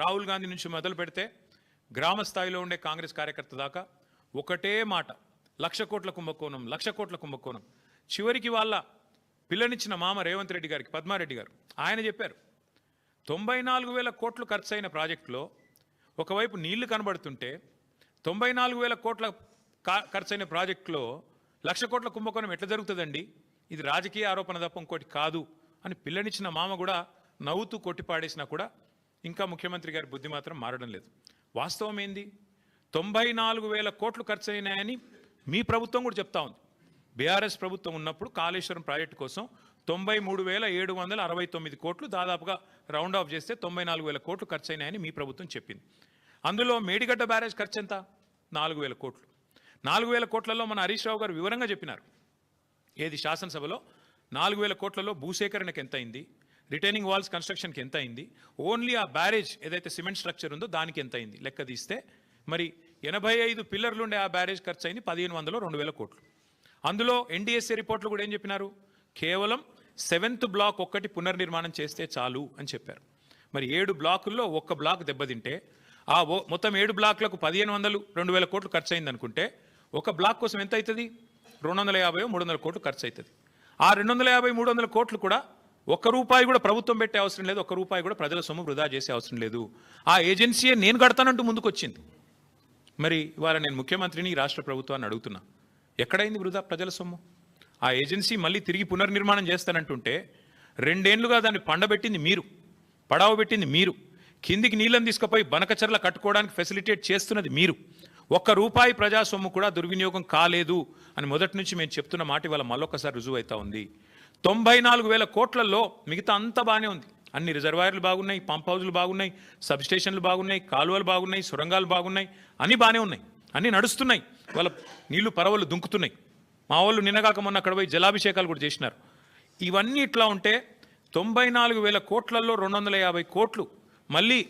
రాహుల్ గాంధీ నుంచి మొదలు పెడితే గ్రామ స్థాయిలో ఉండే కాంగ్రెస్ కార్యకర్త దాకా ఒకటే మాట, 1,00,000 కోట్ల కుంభకోణం, 1,00,000 కోట్ల కుంభకోణం. చివరికి వాళ్ళ పిల్లనిచ్చిన మామ రేవంత్ రెడ్డి గారికి, పద్మారెడ్డి గారు, ఆయన చెప్పారు 94,000 కోట్లు ఖర్చు అయిన ప్రాజెక్టులో ఒకవైపు నీళ్లు కనబడుతుంటే 94,000 కోట్ల ఖర్చైన ప్రాజెక్టులో 1,00,000 కోట్ల కుంభకోణం ఎట్లా జరుగుతుందండి, ఇది రాజకీయ ఆరోపణ తప్ప ఇంకోటి కాదు అని పిల్లనిచ్చిన మామ కూడా నవ్వుతూ కొట్టిపాడేసినా కూడా ఇంకా ముఖ్యమంత్రి గారి బుద్ధి మాత్రం మారడం లేదు. వాస్తవం ఏంది, 94,000 కోట్లు ఖర్చు అయినాయని మీ ప్రభుత్వం కూడా చెప్తా ఉంది. బీఆర్ఎస్ ప్రభుత్వం ఉన్నప్పుడు కాళేశ్వరం ప్రాజెక్టు కోసం 93,769 కోట్లు, దాదాపుగా రౌండ్ ఆఫ్ చేస్తే 94,000 కోట్లు ఖర్చు అయినాయని మీ ప్రభుత్వం చెప్పింది. అందులో మేడిగడ్డ బ్యారేజ్ ఖర్చు ఎంత, 4,000 కోట్లు. 4,000 కోట్లలో మన హరీష్ రావు గారు వివరంగా చెప్పినారు. ఏది శాసనసభలో 4,000 కోట్లలో భూసేకరణకు ఎంత అయింది, రిటైనింగ్ వాల్స్ కన్స్ట్రక్షన్కి ఎంత అయింది, ఓన్లీ ఆ బ్యారేజ్ ఏదైతే సిమెంట్ స్ట్రక్చర్ ఉందో దానికి ఎంత అయింది లెక్క తీస్తే మరి 85 పిల్లర్లు ఉండే ఆ బ్యారేజ్ ఖర్చు అయింది 1,500 2,000 కోట్లు. అందులో ఎన్డీఎస్ఏ రిపోర్ట్లు కూడా ఏం చెప్పినారు, కేవలం 7th బ్లాక్ ఒక్కటి పునర్నిర్మాణం చేస్తే చాలు అని చెప్పారు. మరి 7 బ్లాకుల్లో ఒక్క బ్లాక్ దెబ్బతింటే ఆ మొత్తం 7 బ్లాక్లకు 1,500 2,000 కోట్లు ఖర్చు అయింది అనుకుంటే ఒక బ్లాక్ కోసం ఎంత అవుతుంది, 250 300 కోట్లు ఖర్చు అవుతుంది. ఆ 250 300 కోట్లు కూడా ఒక్క రూపాయి కూడా ప్రభుత్వం పెట్టే అవసరం లేదు, ఒక్క రూపాయి కూడా ప్రజల సొమ్ము వృధా చేసే అవసరం లేదు. ఆ ఏజెన్సీయే నేను కడతానంటూ ముందుకు వచ్చింది. మరి ఇవాళ నేను ముఖ్యమంత్రిని రాష్ట్ర ప్రభుత్వాన్ని అడుగుతున్నా, ఎక్కడైంది వృధా ప్రజల సొమ్ము? ఆ ఏజెన్సీ మళ్ళీ తిరిగి పునర్నిర్మాణం చేస్తానంటుంటే 2 ఏళ్లుగా దాన్ని పండబెట్టింది మీరు, పడావ పెట్టింది మీరు, కిందికి నీళ్ళని తీసుకుపోయి బనకచర్ల కట్టుకోవడానికి ఫెసిలిటేట్ చేస్తున్నది మీరు. ఒక్క రూపాయి ప్రజా సొమ్ము కూడా దుర్వినియోగం కాలేదు అని మొదటి నుంచి మేము చెప్తున్న మాట ఇవాళ మళ్ళొక్కసారి రుజువు అవుతా ఉంది. 94,000 కోట్లలో మిగతా అంతా బాగానే ఉంది. అన్ని రిజర్వాయర్లు బాగున్నాయి, పంప్ హౌజులు బాగున్నాయి, సబ్స్టేషన్లు బాగున్నాయి, కాలువలు బాగున్నాయి, సొరంగాలు బాగున్నాయి, అన్నీ బాగానే ఉన్నాయి, అన్నీ నడుస్తున్నాయి. వాళ్ళ నీళ్లు పరవలు దుంకుతున్నాయి. మా వాళ్ళు నిన్నగాక మొన్న అక్కడ పోయి జలాభిషేకాలు కూడా చేసినారు. ఇవన్నీ ఇట్లా ఉంటే 94,000 కోట్లలో 250 కోట్లు మళ్ళీ